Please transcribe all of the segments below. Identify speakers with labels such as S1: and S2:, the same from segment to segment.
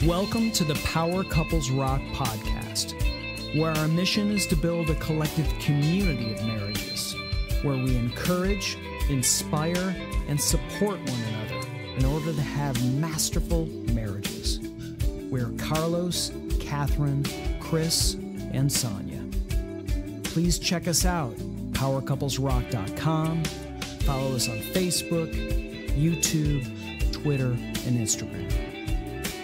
S1: Welcome to the Power Couples Rock podcast, where our mission is to build a collective community of marriages, where we encourage, inspire, and support one another in order to have masterful marriages. We're Carlos, Catherine, Chris, and Sonia. Please check us out, powercouplesrock.com. Follow us on Facebook, YouTube, Twitter, and Instagram.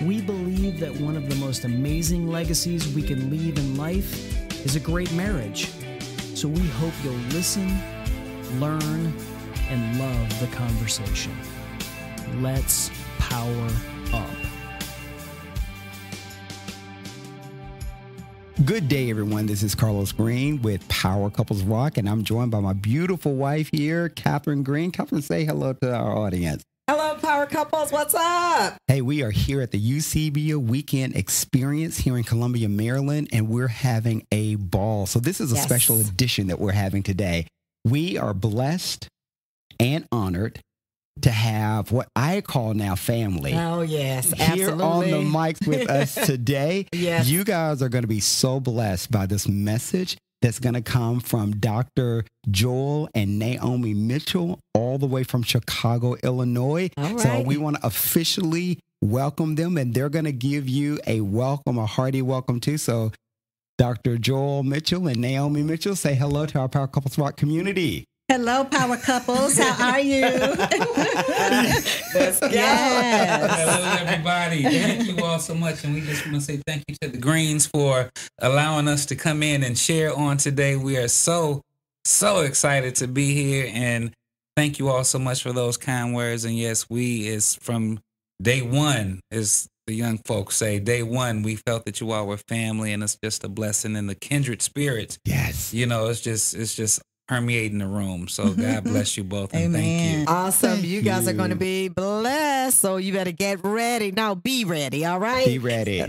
S1: We believe that one of the most amazing legacies we can leave in life is a great marriage. So we hope you'll listen, learn, and love the conversation. Let's power up.
S2: Good day, everyone. This is Carlos Green with Power Couples Rock, and I'm joined by my beautiful wife here, Catherine Green. Catherine, say hello to our audience.
S3: Hello, Power Couples. What's up?
S2: Hey, we are here at the UCBA Weekend Experience here in Columbia, Maryland, and we're having a ball. So this is a special edition that we're having today. We are blessed and honored to have what I call now family.
S3: Oh, yes,
S2: here
S3: absolutely.
S2: on the mics with us today.
S3: Yes.
S2: You guys are going to be so blessed by this message that's going to come from Dr. Joel and Naomi Mitchell, all the way from Chicago, Illinois.
S3: All right.
S2: So we want to officially welcome them, and they're going to give you a welcome, a hearty welcome too. So Dr. Joel Mitchell and Naomi Mitchell, say hello to our Power Couples Rock community.
S4: Hello, Power Couples. How are you?
S3: Let's go.
S4: Yes.
S5: Hello, everybody. Thank you all so much. And we just want to say thank you to the Greens for allowing us to come in and share on today. We are so excited to be here. And thank you all so much for those kind words. And yes, we is from day one, as the young folks say, day one, we felt that you all were family. And it's just a blessing in the kindred spirits.
S2: Yes.
S5: You know, it's just permeating the room. So God bless you both. And thank you.
S3: Awesome.
S2: Thank
S3: You guys are
S2: you.
S3: going to be blessed. So you better get ready. Now be ready. All right.
S2: Be ready.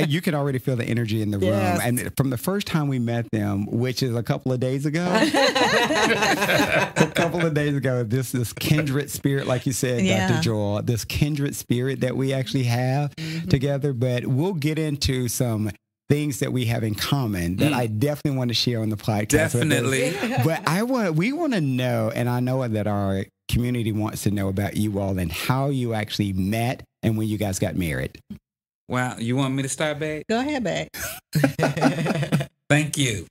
S2: You can already feel the energy in the room.
S3: Yes.
S2: And from the first time we met them, which is a couple of days ago, this kindred spirit, like you said,
S4: Yeah.
S2: Dr. Joel, this kindred spirit that we actually have together. But we'll get into some things that we have in common that I definitely want to share on the podcast.
S5: Definitely.
S2: But we want to know, and I know that our community wants to know about you all and how you actually met and when you guys got married.
S5: Wow. You want me to start back?
S4: Go ahead, babe.
S5: Thank you.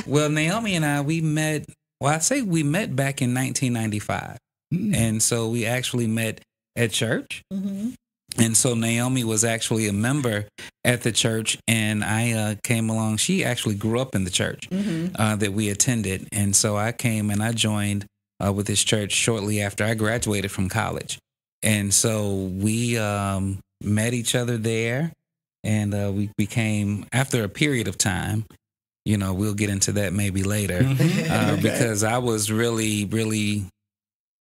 S5: Well, Naomi and I, we met back in 1995. And so we actually met at church.
S4: Mm-hmm.
S5: And so Naomi was actually a member at the church, and I came along. She actually grew up in the church that we attended. And so I came and I joined with this church shortly after I graduated from college. And so we met each other there, and we became, after a period of time, you know, we'll get into that maybe later, because I was really, really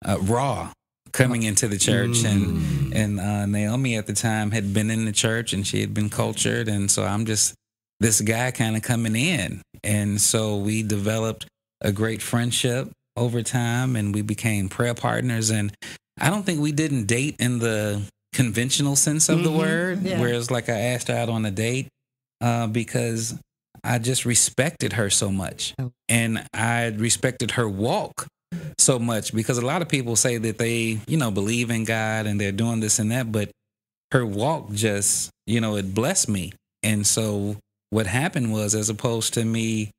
S5: raw coming into the church, and Naomi at the time had been in the church and she had been cultured, and so I'm just this guy kind of coming in, and so we developed a great friendship over time, and we became prayer partners. And I don't think we didn't date in the conventional sense of the word, whereas like I asked her out on a date because I just respected her so much, and I respected her walk so much, because a lot of people say that they, you know, believe in God and they're doing this and that, but her walk just, you know, it blessed me. And so what happened was, as opposed to me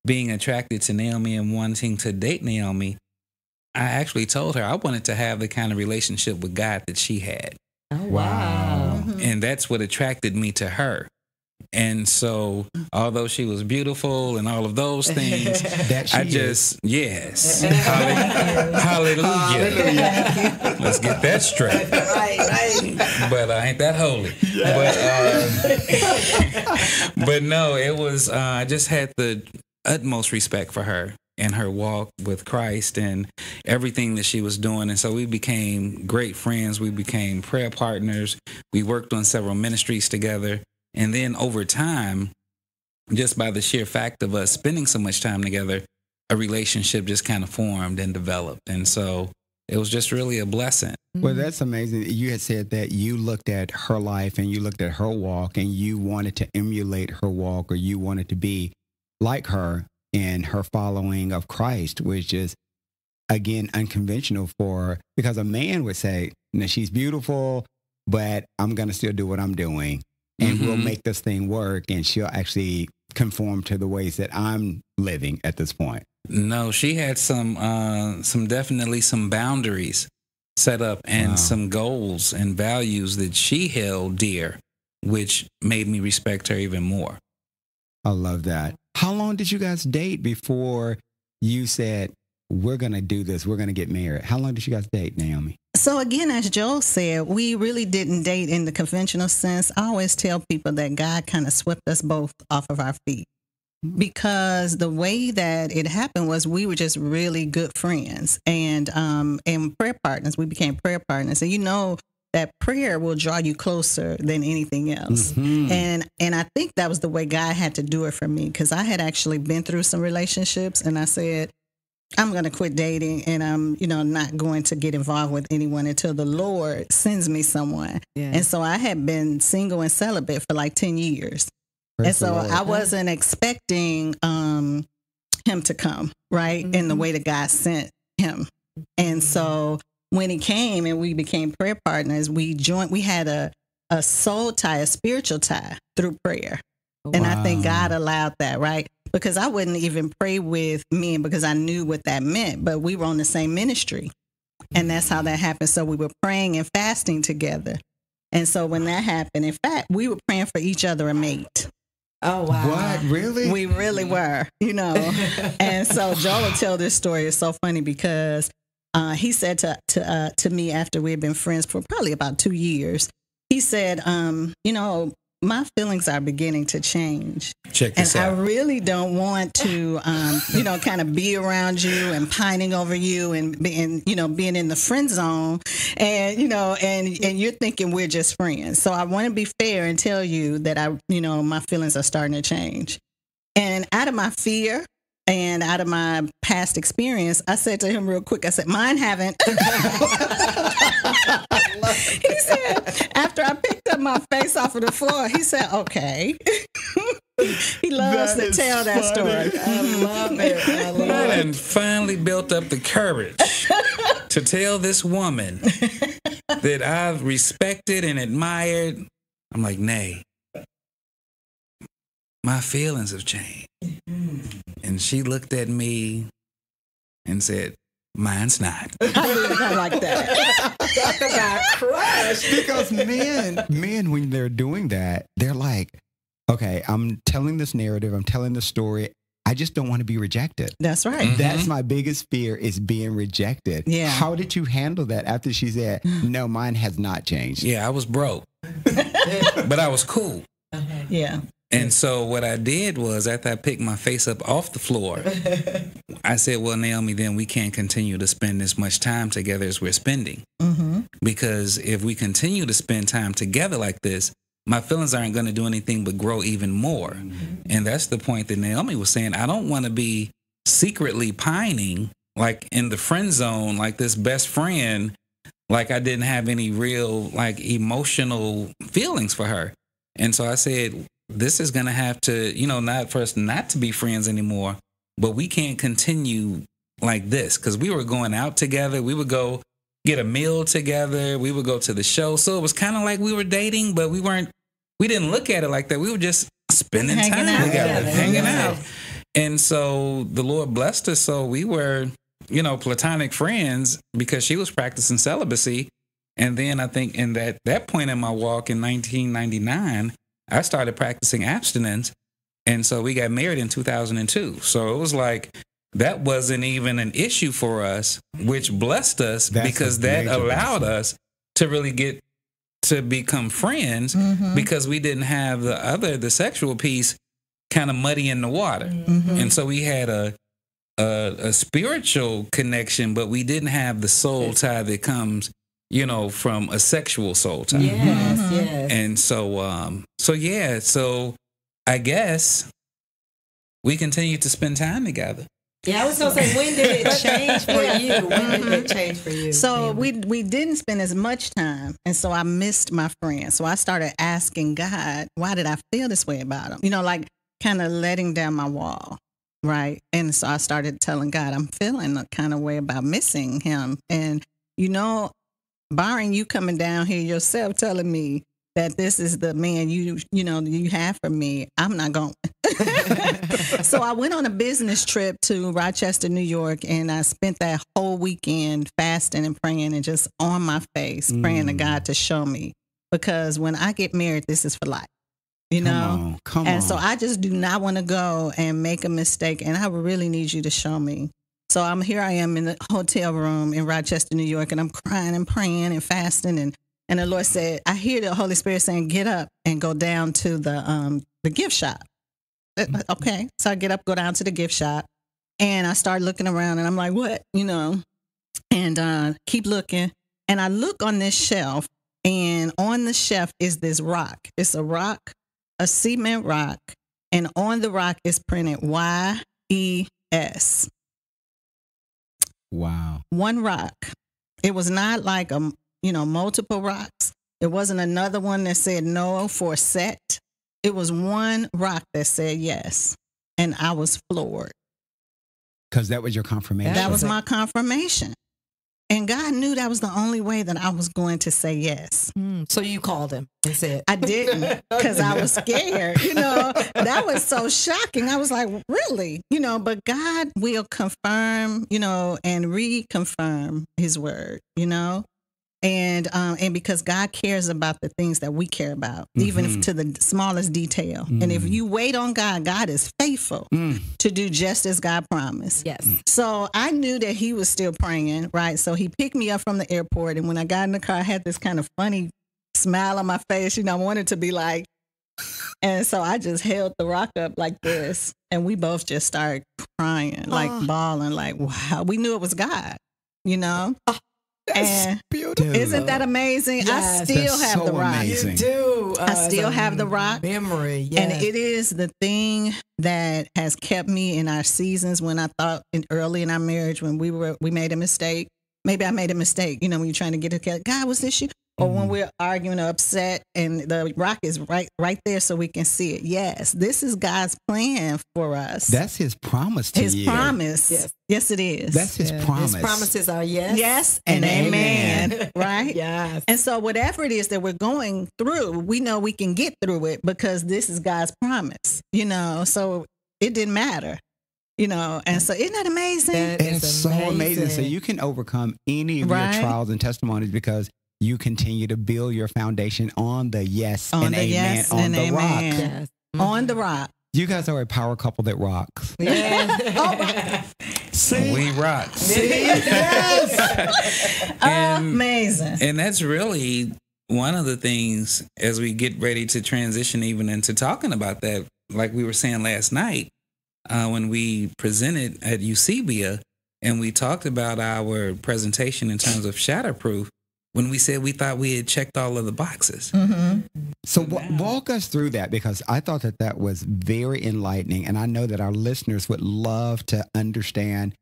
S5: being attracted to Naomi and wanting to date Naomi, I actually told her I wanted to have the kind of relationship with God that she had.
S3: Oh, wow.
S5: And that's what attracted me to her. And so, although she was beautiful and all of those things, hallelujah. Let's get that straight.
S3: Right.
S5: But I ain't that holy. But no, it was, I just had the utmost respect for her and her walk with Christ and everything that she was doing. And so we became great friends. We became prayer partners. We worked on several ministries together. And then over time, just by the sheer fact of us spending so much time together, a relationship just kind of formed and developed. And so it was just really a blessing.
S2: Well, that's amazing. You had said that you looked at her life and you looked at her walk and you wanted to emulate her walk, or you wanted to be like her in her following of Christ, which is, again, unconventional because a man would say, no, she's beautiful, but I'm going to still do what I'm doing and we'll make this thing work, and she'll actually conform to the ways that I'm living at this point.
S5: No, she had definitely some boundaries set up and some goals and values that she held dear, which made me respect her even more.
S2: I love that. How long did you guys date before you said, we're going to do this, we're going to get married? How long did you guys date, Naomi?
S4: So again, as Joel said, we really didn't date in the conventional sense. I always tell people that God kind of swept us both off of our feet, because the way that it happened was we were just really good friends and prayer partners. We became prayer partners, and you know that prayer will draw you closer than anything else. And I think that was the way God had to do it for me, because I had actually been through some relationships, and I said, I'm going to quit dating, and I'm, not going to get involved with anyone until the Lord sends me someone. Yeah. And so I had been single and celibate for like 10 years. And so I wasn't expecting him to come, right, in the way that God sent him. And so when he came and we became prayer partners, we had a soul tie, a spiritual tie through prayer. And I think God allowed that, right? Because I wouldn't even pray with men because I knew what that meant, but we were on the same ministry. And that's how that happened. So we were praying and fasting together. And so when that happened, in fact, we were praying for each other a mate.
S3: Oh, wow.
S2: What? Really?
S4: We really were, And so Joel will tell this story. It's so funny because he said to me after we had been friends for probably about 2 years, he said, my feelings are beginning to change.
S5: Check this out.
S4: I really don't want to, kind of be around you and pining over you and being in the friend zone, and you're thinking we're just friends. So I want to be fair and tell you that my feelings are starting to change. And out of my fear and out of my past experience, I said to him real quick, I said, mine haven't. He said, after I picked up my face off of the floor, he said, okay. He loves to tell that story.
S3: I love it.
S5: And finally built up the courage to tell this woman that I've respected and admired. I'm like, nay, my feelings have changed. And she looked at me and said, mine's not.
S4: I like that.
S3: Talk about crush.
S2: Because men, when they're doing that, they're like, okay, I'm telling this narrative, I'm telling the story. I just don't want to be rejected.
S4: That's right.
S2: That's my biggest fear, is being rejected.
S4: Yeah.
S2: How did you handle that after she said, no, mine has not changed?
S5: Yeah, I was broke, but I was cool.
S4: Yeah.
S5: And so what I did was, after I picked my face up off the floor, I said, well, Naomi, then we can't continue to spend as much time together as we're spending. Because if we continue to spend time together like this, my feelings aren't going to do anything but grow even more. And that's the point that Naomi was saying. I don't want to be secretly pining, like in the friend zone, like this best friend, like I didn't have any real, like, emotional feelings for her. And so I said, this is going to have to, not for us not to be friends anymore, but we can't continue like this, because we were going out together. We would go get a meal together. We would go to the show. So it was kind of like we were dating, but we didn't look at it like that. We were just spending time together, hanging out. And so the Lord blessed us. So we were, platonic friends, because she was practicing celibacy. And then I think in that point in my walk in 1999, I started practicing abstinence. And so we got married in 2002. So it was like, that wasn't even an issue for us, which blessed us, because that allowed us to really get to become friends, because we didn't have the sexual piece kind of muddy in the water. And so we had a spiritual connection, but we didn't have the soul tie that comes, from a sexual soul tie.
S3: Yes.
S5: And so I guess we continued to spend time together.
S3: Yeah, I was gonna say, when did it change for you? When did it change for you?
S4: So we didn't spend as much time, and so I missed my friend. So I started asking God, why did I feel this way about him? Like kind of letting down my wall, right? And so I started telling God, I'm feeling a kind of way about missing him. And barring you coming down here yourself telling me that this is the man you have for me, I'm not going. So I went on a business trip to Rochester, New York, and I spent that whole weekend fasting and praying and just on my face praying to God to show me, because when I get married, this is for life.
S2: Come on.
S4: So I just do not want to go and make a mistake, and I really need you to show me. So I am in the hotel room in Rochester, New York, and I'm crying and praying and fasting, and the Lord said, I hear the Holy Spirit saying, get up and go down to the gift shop. Okay. So I get up, go down to the gift shop, and I start looking around, and I'm like, what? And keep looking. And I look on this shelf, and on the shelf is this rock. It's a rock, a cement rock, and on the rock is printed YES.
S2: Wow.
S4: One rock. It was not like multiple rocks. It wasn't another one that said no for a set. It was one rock that said yes. And I was floored.
S2: Because that was your confirmation.
S4: That was my confirmation. And God knew that was the only way that I was going to say yes.
S3: So you called him and said,
S4: I didn't, because I was scared. That was so shocking. I was like, really? But God will confirm, and reconfirm his word, And because God cares about the things that we care about, even to the smallest detail. And if you wait on God, God is faithful to do just as God promised.
S3: Yes.
S4: So I knew that he was still praying, right? So he picked me up from the airport. And when I got in the car, I had this kind of funny smile on my face. I wanted to be like, and so I just held the rock up like this. And we both just started crying, like bawling, like, wow, we knew it was God, And
S2: beautiful.
S4: Isn't that amazing?
S3: Yes,
S4: I still have the rock.
S2: amazing.
S3: You do.
S4: I still have the rock.
S3: Memory. Yes.
S4: And it is the thing that has kept me in our seasons when I thought early in our marriage when we made a mistake. Maybe I made a mistake, when you're trying to get together. God, was this you? Or when we're arguing or upset and the rock is right there so we can see it. Yes, this is God's plan for us.
S2: That's his promise to you.
S4: His promise. Yes, it is.
S2: That's his promise.
S3: His promises are yes.
S4: Yes and amen. Right?
S3: Yes.
S4: And so whatever it is that we're going through, we know we can get through it because this is God's promise, so it didn't matter. And so isn't that amazing?
S2: It's so amazing. So you can overcome any of your trials and testimonies because you continue to build your foundation on the yes and amen
S4: yes
S2: on
S4: and
S2: the rock.
S3: Yes.
S4: On the rock.
S2: You guys are a power couple that rocks.
S3: Yeah.
S2: See?
S5: We rock.
S2: See? Yes.
S4: Amazing.
S5: And that's really one of the things as we get ready to transition even into talking about that, like we were saying last night, when we presented at Eusebia and we talked about our presentation in terms of Shatterproof, when we said we thought we had checked all of the boxes.
S2: So walk us through that, because I thought that was very enlightening. And I know that our listeners would love to understand,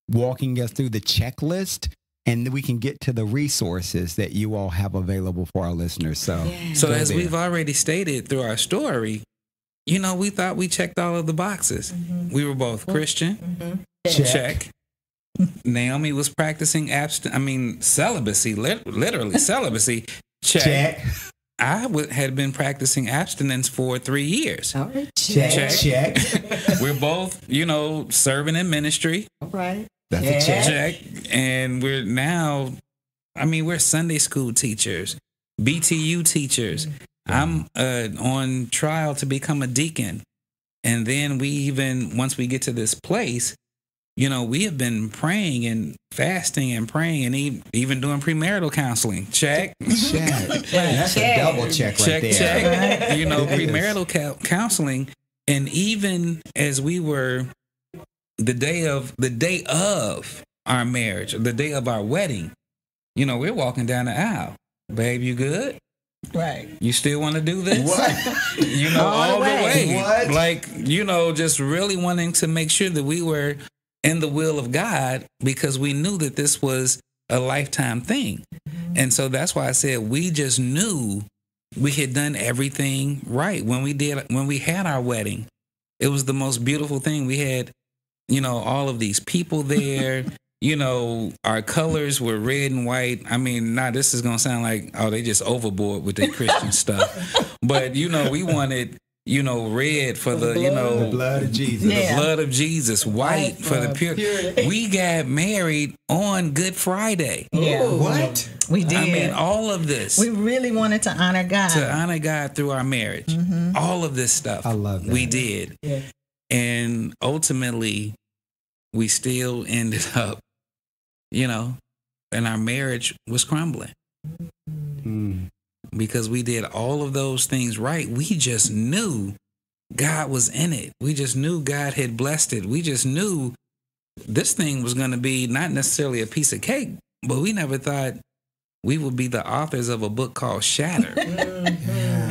S2: walking us through the checklist, and then we can get to the resources that you all have available for our listeners. So
S5: as we've already stated through our story, we thought we checked all of the boxes. We were both Christian. Check. Naomi was practicing celibacy, literally celibacy. Check. I had been practicing abstinence for 3 years.
S3: All right.
S2: Check.
S5: We're both, serving in ministry.
S3: All right.
S2: That's a check.
S5: Check. And we're now, we're Sunday school teachers, BTU teachers. I'm on trial to become a deacon. And then once we get to this place, we have been praying and fasting and praying and even doing premarital counseling. Check.
S2: That's a double check right there.
S5: Check. Premarital counseling. And even as we were the day of our marriage, the day of our wedding, we're walking down the aisle. Babe, you good?
S4: Right.
S5: You still want to do this?
S2: What?
S5: All the way.
S2: What?
S5: Like, just really wanting to make sure that we were in the will of God because we knew that this was a lifetime thing. And so that's why I said we just knew we had done everything right when we had our wedding. It was the most beautiful thing. We had, all of these people there. Our colors were red and white. I mean, now this is going to sound like, they just overboard with their Christian stuff. But, we wanted, red for the
S2: blood of Jesus.
S5: The blood of Jesus, white for the purity. We got married on Good Friday.
S4: Yeah.
S2: What?
S4: We did.
S5: I mean, all of this.
S4: We really wanted to honor God.
S5: To honor God through our marriage. Mm-hmm. All of this stuff.
S2: I love that.
S5: We did. Yeah. And ultimately, we still ended up, and our marriage was crumbling. Because we did all of those things right. We just knew God was in it. We just knew God had blessed it. We just knew this thing was going to be not necessarily a piece of cake, but we never thought we would be the authors of a book called Shatter,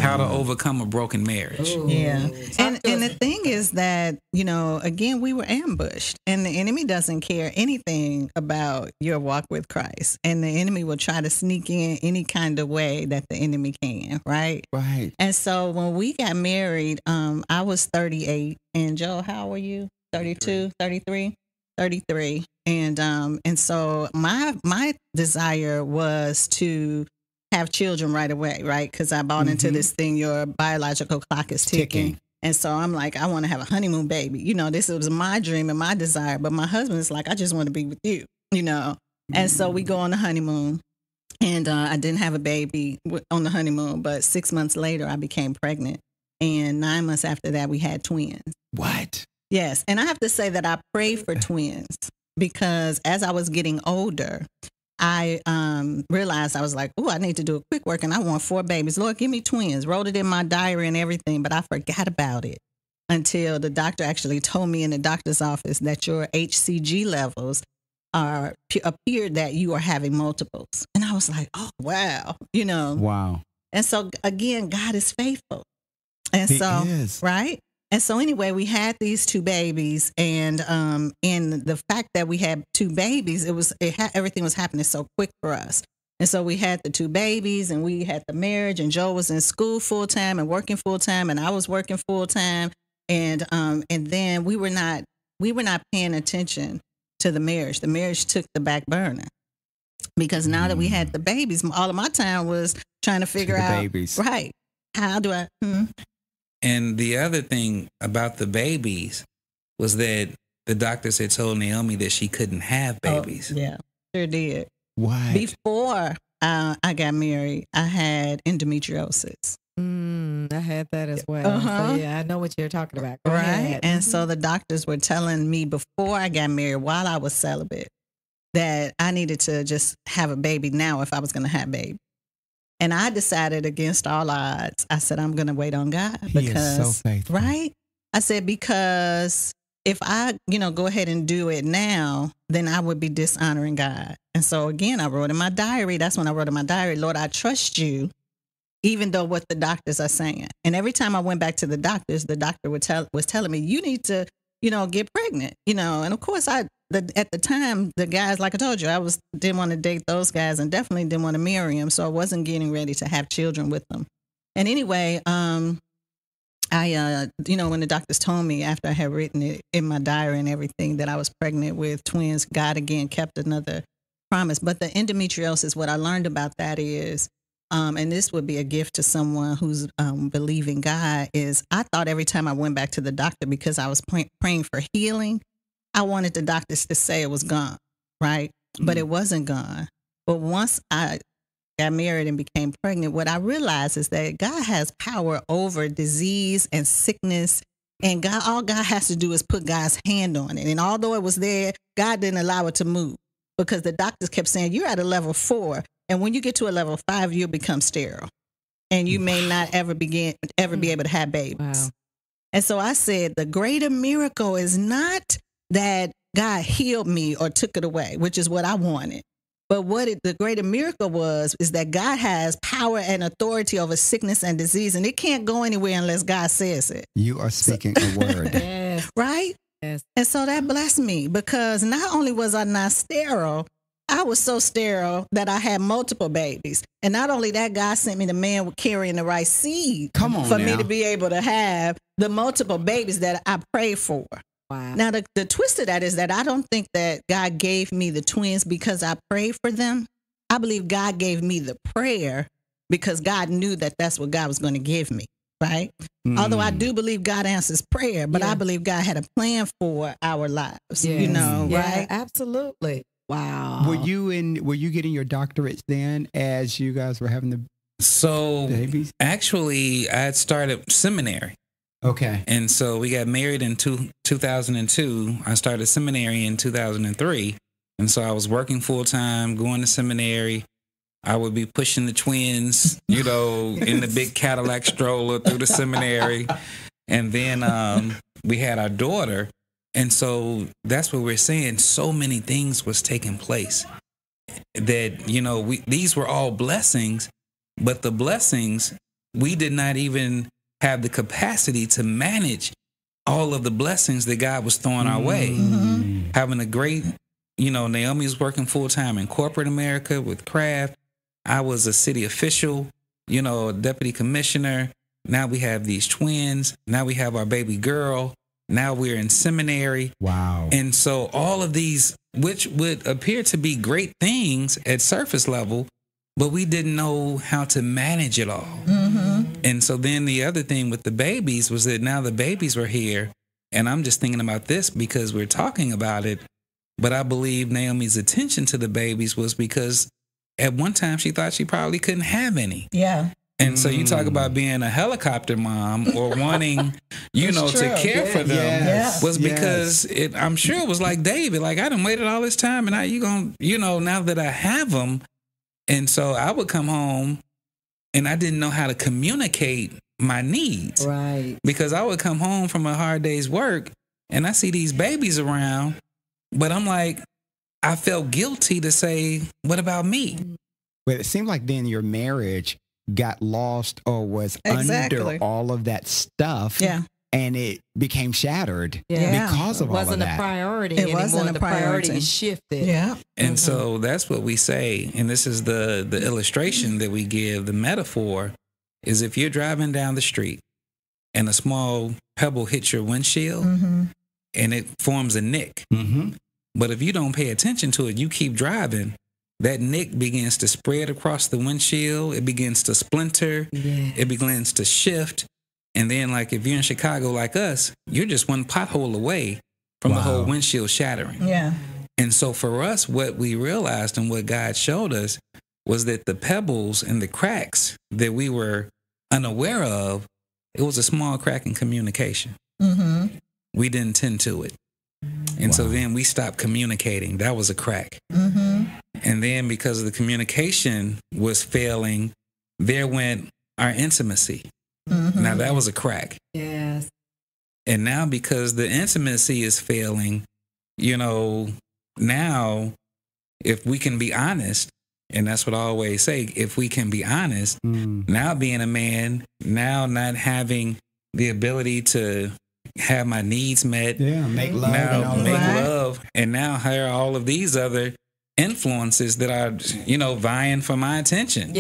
S5: How to Overcome a Broken Marriage.
S4: Ooh. Yeah. And the thing is that, again, we were ambushed, and the enemy doesn't care anything about your walk with Christ. And the enemy will try to sneak in any kind of way that the enemy can, right?
S2: Right.
S4: And so when we got married, I was 38. And Joe, how were you? 32, 33? 33. And so my desire was to have children right away, right? Because I bought into this thing, your biological clock is ticking. And so I'm like, I want to have a honeymoon baby. This was my dream and my desire. But my husband is like, I just want to be with you, And so we go on the honeymoon. And I didn't have a baby on the honeymoon. But 6 months later, I became pregnant. And 9 months after that, we had twins.
S2: What?
S4: Yes. And I have to say that I prayed for twins. Because as I was getting older, I realized I was like, oh, I need to do a quick work and I want 4 babies. Lord, give me twins. Wrote it in my diary and everything, but I forgot about it until the doctor actually told me in the doctor's office that your HCG levels appeared that you are having multiples. And I was like, oh, wow.
S2: Wow.
S4: And so, again, God is faithful. And
S2: He
S4: so,
S2: is.
S4: right? And so anyway, we had these 2 babies, and the fact that we had 2 babies, everything was happening so quick for us. And so we had the 2 babies, and we had the marriage, and Joe was in school full time and working full time, and I was working full time, and then we were not paying attention to the marriage. The marriage took the back burner because now that we had the babies, all of my time was trying to figure out
S2: babies.
S4: Right, how do I.
S5: And the other thing about the babies was that the doctors had told Naomi that she couldn't have babies.
S4: Oh, yeah, sure did.
S2: Why?
S4: Before I got married, I had endometriosis.
S3: I had that as well. So yeah, I know what you're talking about. Go ahead.
S4: And so the doctors were telling me before I got married, while I was celibate, that I needed to just have a baby now if I was going to have a baby. And I decided against all odds, I said, I'm going to wait on God because,
S2: He is so faithful.
S4: Right? I said, because if I, go ahead and do it now, then I would be dishonoring God. And so again, I wrote in my diary. That's when I wrote in my diary, Lord, I trust you, even though what the doctors are saying. And every time I went back to the doctors, the doctor was telling me, you need to, get pregnant, and of course at the time, the guys, like I told you, didn't want to date those guys and definitely didn't want to marry them. So I wasn't getting ready to have children with them. And anyway, I, when the doctors told me after I had written it in my diary and everything that I was pregnant with twins, God again kept another promise. But the endometriosis, what I learned about that is, and this would be a gift to someone who's believing God, is I thought every time I went back to the doctor because I was praying for healing, I wanted the doctors to say it was gone, right? But it wasn't gone. But once I got married and became pregnant, what I realized is that God has power over disease and sickness. And all God has to do is put God's hand on it. And although it was there, God didn't allow it to move because the doctors kept saying, you're at a level 4. And when you get to a level 5, you'll become sterile. And you may not ever be able to have babies. Wow. And so I said, the greater miracle is not that God healed me or took it away, which is what I wanted. But the greater miracle is that God has power and authority over sickness and disease, and it can't go anywhere unless God says it.
S2: You are speaking a word.
S3: Yes.
S4: Right?
S3: Yes. Yes.
S4: And so that blessed me because not only was I not sterile, I was so sterile that I had multiple babies. And not only that, God sent me the man with carrying the right seed for me to be able to have the multiple babies that I prayed for.
S3: Wow.
S4: Now, the twist of that is that I don't think that God gave me the twins because I prayed for them. I believe God gave me the prayer because God knew that that's what God was going to give me, right? Although I do believe God answers prayer, but I believe God had a plan for our lives, you know, right?
S3: Absolutely. Wow.
S2: Were you getting your doctorates then as you guys were having the babies?
S5: Actually, I had started seminary.
S2: Okay.
S5: And so we got married in 2002. I started seminary in 2003. And so I was working full time, going to seminary. I would be pushing the twins, you know, in the big Cadillac stroller through the seminary. And then we had our daughter. And so that's what we're saying. So many things was taking place that, you know, these were all blessings, but the blessings, we did not even have the capacity to manage all of the blessings that God was throwing our way. Having a great, you know, Naomi was working full time in corporate America with Kraft. I was a city official, you know, deputy commissioner. Now we have these twins. Now we have our baby girl. Now we're in seminary.
S2: Wow.
S5: And so all of these, which would appear to be great things at surface level, but we didn't know how to manage it all. And so then the other thing with the babies was that now the babies were here. And I'm just thinking about this because we're talking about it. But I believe Naomi's attention to the babies was because at one time she thought she probably couldn't have any.
S4: Yeah.
S5: And so you talk about being a helicopter mom or wanting, you know, to care for them was because I'm sure it was like David, like I done waited all this time and now you gonna, you know, now that I have them. And so I would come home and I didn't know how to communicate my needs.
S3: Right.
S5: Because I would come home from a hard day's work and I see these babies around, but I'm like, I felt guilty to say, what about me?
S2: But it seemed like then your marriage got lost or was under all of that stuff. Yeah. And it became shattered because of all of that.
S3: It wasn't a priority
S4: It
S3: anymore.
S4: wasn't a
S3: the
S4: priority.
S3: priority shifted.
S4: Yeah.
S5: And so that's what we say. And this is the illustration that we give, the metaphor, is if you're driving down the street and a small pebble hits your windshield and it forms a nick. But if you don't pay attention to it, you keep driving, that nick begins to spread across the windshield. It begins to splinter. It begins to shift. And then, like, if you're in Chicago like us, you're just one pothole away from the whole windshield shattering.
S4: Yeah.
S5: And so for us, what we realized and what God showed us was that the pebbles and the cracks that we were unaware of, it was a small crack in communication. We didn't tend to it. And so then we stopped communicating. That was a crack. And then because of the communication was failing, there went our intimacy. Now that was a crack.
S3: Yes.
S5: And now because the intimacy is failing, you know, now if we can be honest, and that's what I always say, if we can be honest, now being a man, now not having the ability to have my needs met,
S2: make love,
S5: now make love, and now hire all of these other influences that are, you know, vying for my attention.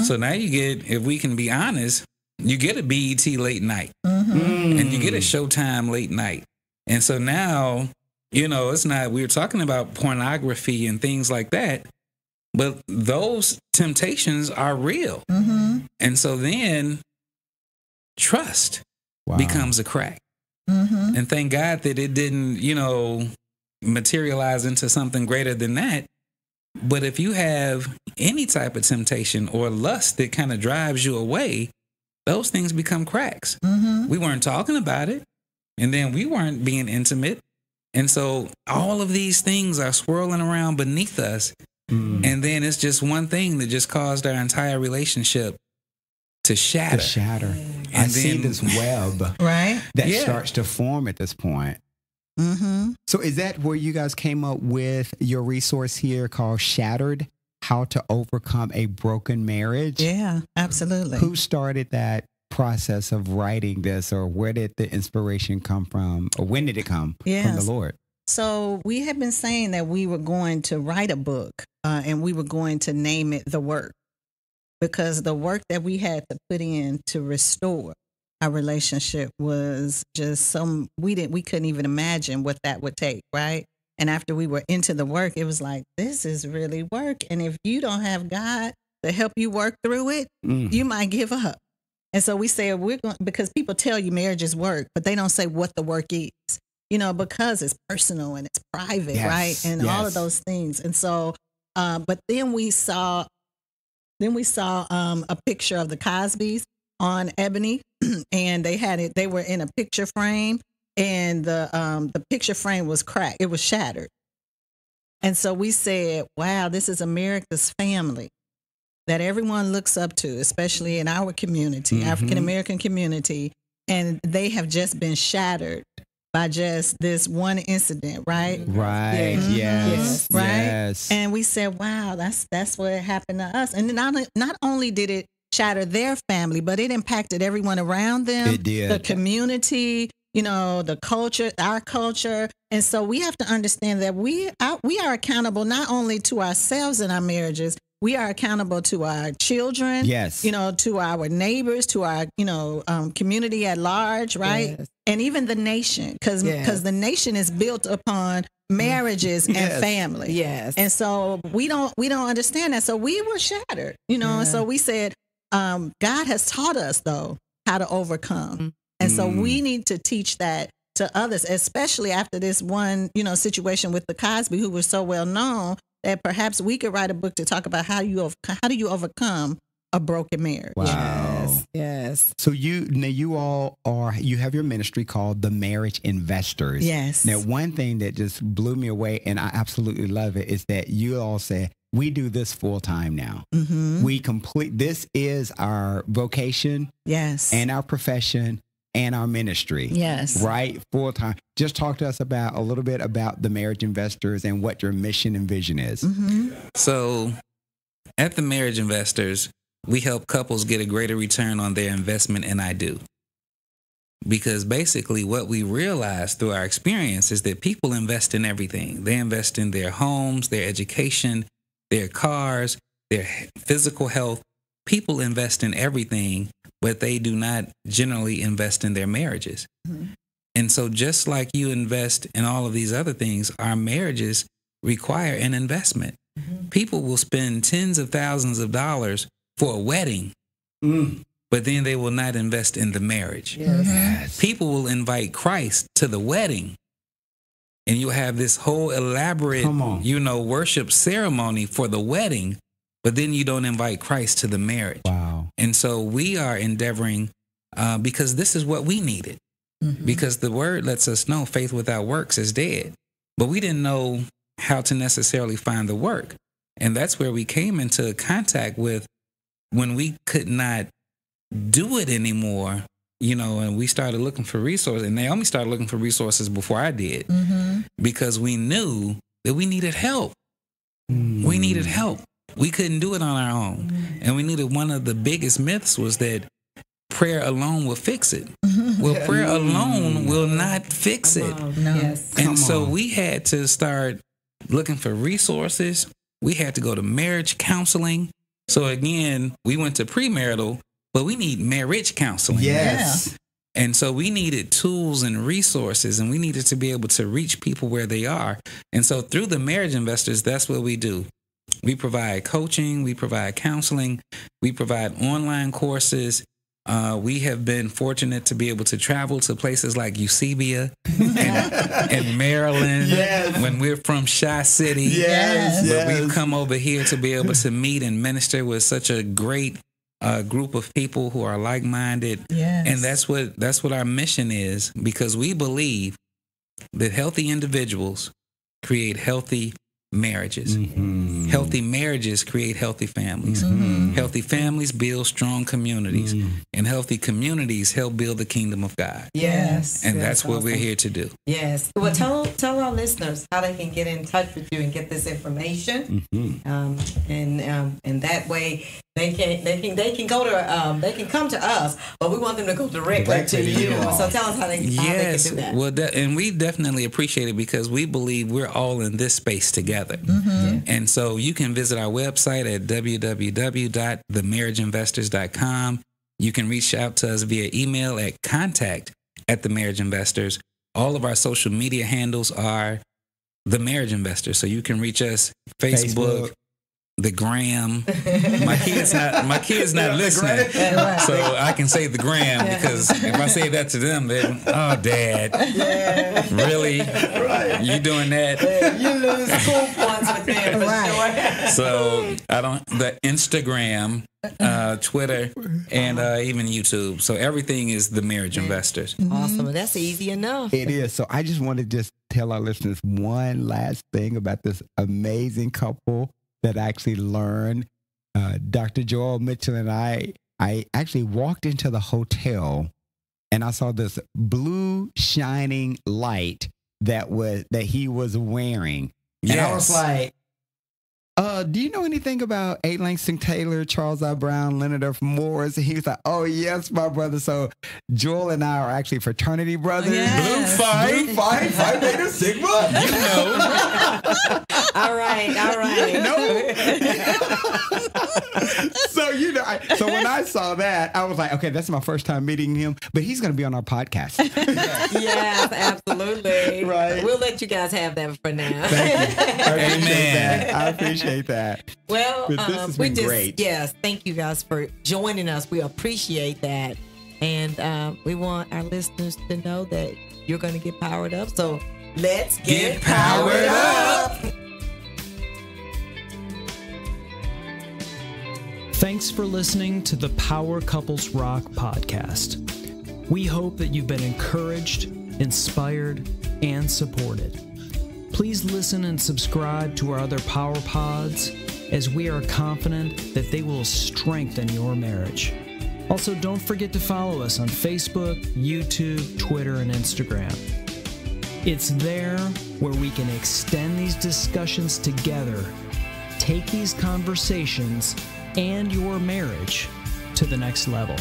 S5: So now you get, if we can be honest, you get a BET late night and you get a Showtime late night. And so now, you know, it's not, we were talking about pornography and things like that, but those temptations are real. And so then trust becomes a crack. And thank God that it didn't, you know, materialize into something greater than that. But if you have any type of temptation or lust that kind of drives you away, those things become cracks. We weren't talking about it. And then we weren't being intimate. And so all of these things are swirling around beneath us. And then it's just one thing that just caused our entire relationship to shatter.
S2: And I see this web that starts to form at this point. So is that where you guys came up with your resource here called Shattered? How to Overcome a Broken Marriage?
S4: Yeah, absolutely.
S2: Who started that process of writing this, or where did the inspiration come from, or when did it come from the Lord?
S4: So we had been saying that we were going to write a book, and we were going to name it The Work, because the work that we had to put in to restore our relationship was just we couldn't even imagine what that would take, right? And after we were into the work, it was like, this is really work. And if you don't have God to help you work through it, you might give up. And so we said, because people tell you marriage is work, but they don't say what the work is, because it's personal and it's private, right? And all of those things. And so, but then we saw a picture of the Cosbys on ebony, and they were in a picture frame, and the picture frame was cracked. It was shattered. And so we said, wow, this is America's family that everyone looks up to, especially in our community, African-American community. And they have just been shattered by just this one incident, right?
S2: Right. Yes.
S4: Right.
S2: Yes.
S4: And we said, wow, that's what happened to us. And not only did it shatter their family, but it impacted everyone around them.
S2: It did.
S4: The community, the culture, our culture. And so we have to understand that we are accountable not only to ourselves in our marriages, we are accountable to our children, to our neighbors, to our, community at large, right? Yes. And even the nation, because the nation is built upon marriages and family. Yes. And so we don't understand that. So we were shattered, and so we said, God has taught us, though, how to overcome. And so we need to teach that to others, especially after this one, situation with the Cosby, who was so well known, that perhaps we could write a book to talk about how do you overcome a broken marriage.
S2: Wow.
S3: Yes.
S2: So you have your ministry called The Marriage Investors.
S4: Yes.
S2: Now, one thing that just blew me away, and I absolutely love it, is that you all say, we do this full time now. This is our vocation.
S4: Yes.
S2: And our profession and our ministry.
S4: Yes.
S2: Right? Full time. Just talk to us a little bit about the Marriage Investors and what your mission and vision is.
S5: So at the Marriage Investors, we help couples get a greater return on their investment in I do. Because basically what we realize through our experience is that people invest in everything. They invest in their homes, their education, their cars, their physical health. People invest in everything, but they do not generally invest in their marriages. And so just like you invest in all of these other things, our marriages require an investment. People will spend tens of thousands of dollars for a wedding, but then they will not invest in the marriage. People will invite Christ to the wedding, and you'll have this whole elaborate, worship ceremony for the wedding, but then you don't invite Christ to the marriage.
S2: Wow.
S5: And so we are endeavoring, because this is what we needed. Because the word lets us know faith without works is dead. But we didn't know how to necessarily find the work. And that's where we came into contact with when we could not do it anymore, and we started looking for resources. And Naomi started looking for resources before I did, because we knew that we needed help. We needed help. We couldn't do it on our own. And we knew that one of the biggest myths was that prayer alone will fix it. Well, prayer alone will not fix it. And so we had to start looking for resources. We had to go to marriage counseling. So again, we went to premarital, but we need marriage counseling.
S2: Yes.
S5: And so we needed tools and resources, and we needed to be able to reach people where they are. And so through the Marriage Investors, that's what we do. We provide coaching, we provide counseling, we provide online courses. We have been fortunate to be able to travel to places like Eusebia and Maryland when we're from Shy City. But we've come over here to be able to meet and minister with such a great group of people who are like-minded. And that's what our mission is, because we believe that healthy individuals create healthy marriages. Healthy marriages create healthy families. Healthy families build strong communities, and healthy communities help build the kingdom of God. And that's what we're here to do.
S3: Well, tell our listeners how they can get in touch with you and get this information, and that way They can go to they can come to us, but we want them to go directly to you. So tell us how they can do that.
S5: Well, and we definitely appreciate it because we believe we're all in this space together. And so you can visit our website at www.themarriageinvestors.com. You can reach out to us via email at contact@themarriageinvestors. All of our social media handles are The Marriage Investors. So you can reach us Facebook. The gram. My kid's not listening, so I can say the gram because if I say that to them, then Dad, really, you doing that?
S3: You lose cool points with them, right?
S5: So I don't. The Instagram, Twitter, and even YouTube. So everything is The Marriage Investors.
S3: Awesome. That's easy enough.
S2: It is. So I just want to just tell our listeners one last thing about this amazing couple that I actually learned. Dr. Joel Mitchell and I actually walked into the hotel and I saw this blue shining light that he was wearing. And I was like, do you know anything about A. Langston Taylor, Charles I. Brown, Leonard F. Morris? And he was like, oh, yes, my brother. So Joel and I are actually fraternity brothers.
S4: Yes.
S2: Blue Phi Beta Sigma.
S5: You know.
S3: All right.
S2: So, so when I saw that, I was like, okay, that's my first time meeting him, but he's going to be on our podcast.
S3: Yes, absolutely.
S2: Right.
S3: We'll let you guys have that for now.
S2: Thank you. I appreciate that.
S3: Well,
S2: But this has been great.
S3: Yes, thank you guys for joining us. We appreciate that. And we want our listeners to know that you're going to get powered up. So let's get powered up.
S1: Thanks for listening to the Power Couples Rock podcast. We hope that you've been encouraged, inspired, and supported. Please listen and subscribe to our other Power Pods, as we are confident that they will strengthen your marriage. Also, don't forget to follow us on Facebook, YouTube, Twitter, and Instagram. It's there where we can extend these discussions together, take these conversations and your marriage to the next level.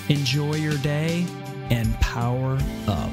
S1: Enjoy your day and power up.